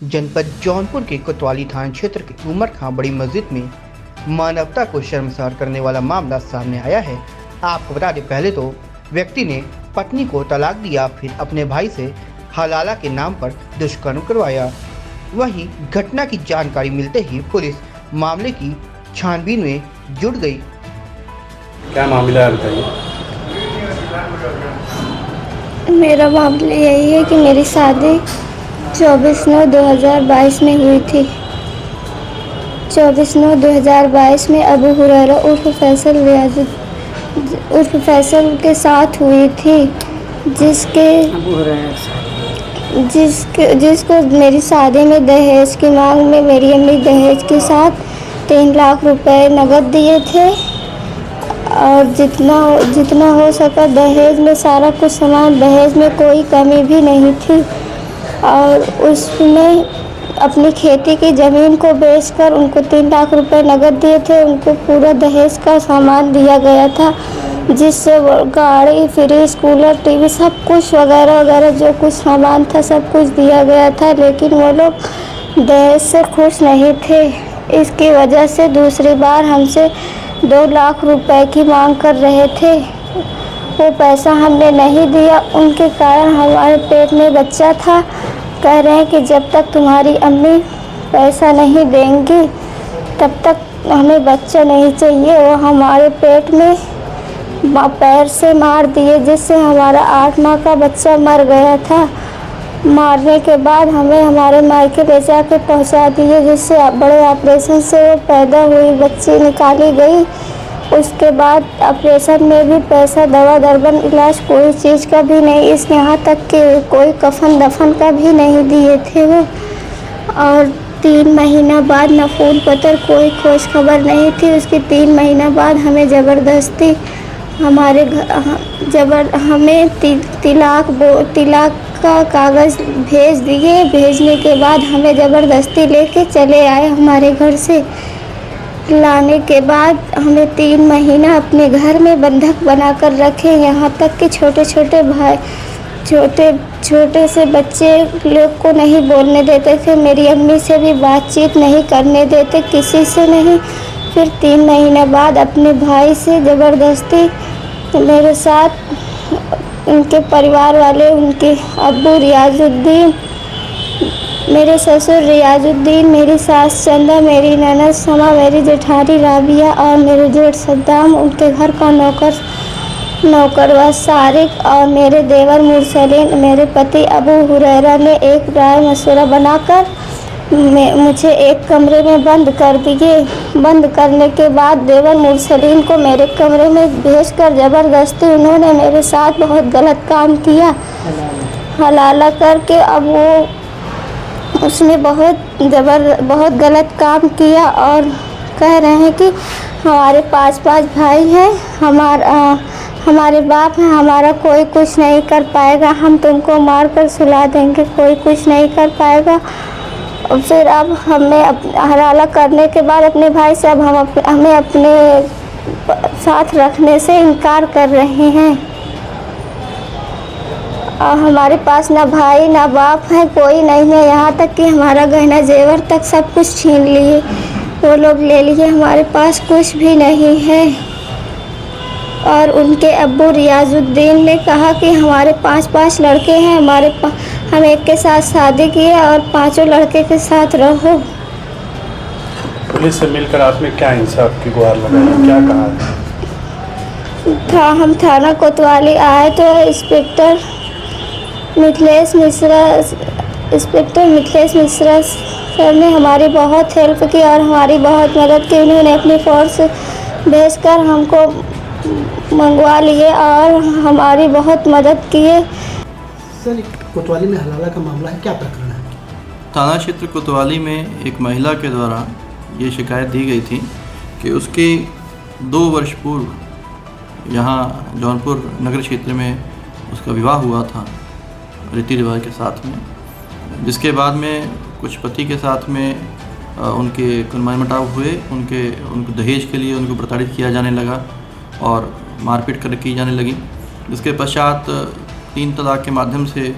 जनपद जौनपुर के कोतवाली थाना क्षेत्र के उमर खां बड़ी मस्जिद में मानवता को शर्मसार करने वाला मामला सामने आया है। आपको बता दें, पहले तो व्यक्ति ने पत्नी को तलाक दिया, फिर अपने भाई से हलाला के नाम पर दुष्कर्म करवाया। वहीं घटना की जानकारी मिलते ही पुलिस मामले की छानबीन में जुट गई। क्या मामला है बताइए। मेरा मामला यही है कि मेरी शादी 24/9/2022 में हुई थी। 24/9/2022 में अबू हुरैरा उर्फ फैसल के साथ हुई थी, जिसको मेरी शादी में दहेज की मांग में मेरी अम्मी दहेज के साथ 3 लाख रुपए नकद दिए थे और जितना हो सका दहेज में सारा कुछ सामान, दहेज में कोई कमी भी नहीं थी। और उसमें अपनी खेती की ज़मीन को बेचकर उनको 3 लाख रुपए नकद दिए थे। उनको पूरा दहेज का सामान दिया गया था, जिससे गाड़ी, फ्रिज, कूलर, टीवी सब कुछ वगैरह वगैरह जो कुछ सामान था सब कुछ दिया गया था। लेकिन वो लोग दहेज से खुश नहीं थे। इसकी वजह से दूसरी बार हमसे 2 लाख रुपए की मांग कर रहे थे। वो पैसा हमने नहीं दिया। उनके कारण हमारे पेट में बच्चा था। कह रहे हैं कि जब तक तुम्हारी अम्मी पैसा नहीं देंगी तब तक हमें बच्चा नहीं चाहिए। वो हमारे पेट में पैर से मार दिए, जिससे हमारा 8 माह का बच्चा मर गया था। मारने के बाद हमें हमारे मायके ले जाकर पहुंचा दिए, जिससे बड़े ऑपरेशन से वो पैदा हुई बच्ची निकाली गई। उसके बाद ऑपरेशन में भी पैसा, दवा दरबन, इलाज कोई चीज़ का भी नहीं। इस यहाँ तक कि कोई कफन दफन का भी नहीं दिए थे वो। और 3 महीना बाद न फ़ोन पतर, कोई खोज खबर नहीं थी। उसके 3 महीना बाद हमें ज़बरदस्ती हमें तिलाक का कागज़ भेज दिए। भेजने के बाद हमें ज़बरदस्ती लेके चले आए हमारे घर से। लाने के बाद हमें 3 महीना अपने घर में बंधक बनाकर रखे। यहाँ तक कि छोटे से बच्चे लोग को नहीं बोलने देते थे। मेरी अम्मी से भी बातचीत नहीं करने देते, किसी से नहीं। फिर 3 महीने बाद अपने भाई से ज़बरदस्ती मेरे साथ उनके परिवार वाले, उनके अब्बू रियाजुद्दीन, मेरे ससुर रियाजुद्दीन, मेरी सास चंदा, मेरी ननद समा, मेरी जेठानी राबिया और मेरे जेठ सद्दाम, उनके घर का नौकरवा सारिक और मेरे देवर मुरसलीन, मेरे पति अबू हुरैरा ने एक राय मशवरा बनाकर मुझे एक कमरे में बंद कर दिए। बंद करने के बाद देवर मुरसलीन को मेरे कमरे में भेजकर ज़बरदस्ती उन्होंने मेरे साथ बहुत गलत काम किया, हलाला करके। अब वो उसने बहुत गलत काम किया और कह रहे हैं कि हमारे 5 भाई हैं, हमारे बाप हैं, हमारा कोई कुछ नहीं कर पाएगा, हम तुमको मार कर सुला देंगे, कोई कुछ नहीं कर पाएगा। फिर अब हमें हलाला करने के बाद अपने भाई से अब हमें अपने साथ रखने से इनकार कर रहे हैं। और हमारे पास ना भाई ना बाप है, कोई नहीं है। यहाँ तक कि हमारा गहना जेवर तक सब कुछ छीन लिए, वो लोग ले लिए। हमारे पास कुछ भी नहीं है। और उनके अब्बू रियाजुद्दीन ने कहा कि हमारे 5 लड़के हैं, हम एक के साथ शादी किए और 5 लड़के के साथ रहो। पुलिस से मिलकर आपने क्या इंसाफ की गुहार लगाई, क्या कहा? हम थाना कोतवाली आए तो इंस्पेक्टर मिथिलेश मिश्रा सर ने हमारी बहुत हेल्प की और हमारी बहुत मदद की। उन्होंने अपनी फोर्स भेजकर हमको मंगवा लिए और हमारी बहुत मदद किए। सर, कोतवाली में हलाला का मामला है, क्या प्रकरण है? थाना क्षेत्र कोतवाली में एक महिला के द्वारा ये शिकायत दी गई थी कि उसके 2 वर्ष पूर्व यहाँ जौनपुर नगर क्षेत्र में उसका विवाह हुआ था रीति रिवाज के साथ में, जिसके बाद में कुछ पति के साथ में उनके मनमानी मटाव हुए। उनको दहेज के लिए उनको प्रताड़ित किया जाने लगा और मारपीट की जाने लगी। जिसके पश्चात 3 तलाक के माध्यम से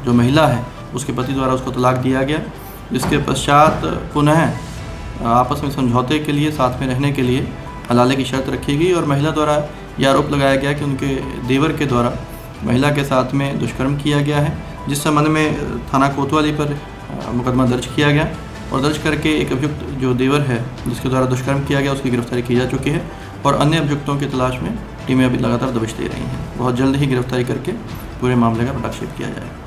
जो महिला है उसके पति द्वारा उसको तलाक दिया गया, जिसके पश्चात पुनः आपस में समझौते के लिए, साथ में रहने के लिए हलाले की शर्त रखी गई और महिला द्वारा यह आरोप लगाया गया कि उनके देवर के द्वारा महिला के साथ में दुष्कर्म किया गया है, जिस संबंध में थाना कोतवाली पर मुकदमा दर्ज किया गया और दर्ज करके एक अभियुक्त जो देवर है जिसके द्वारा दुष्कर्म किया गया उसकी गिरफ्तारी की जा चुकी है और अन्य अभियुक्तों की तलाश में टीमें अभी लगातार दबिश दे रही हैं। बहुत जल्द ही गिरफ्तारी करके पूरे मामले का पटाक्षेप किया जाएगा।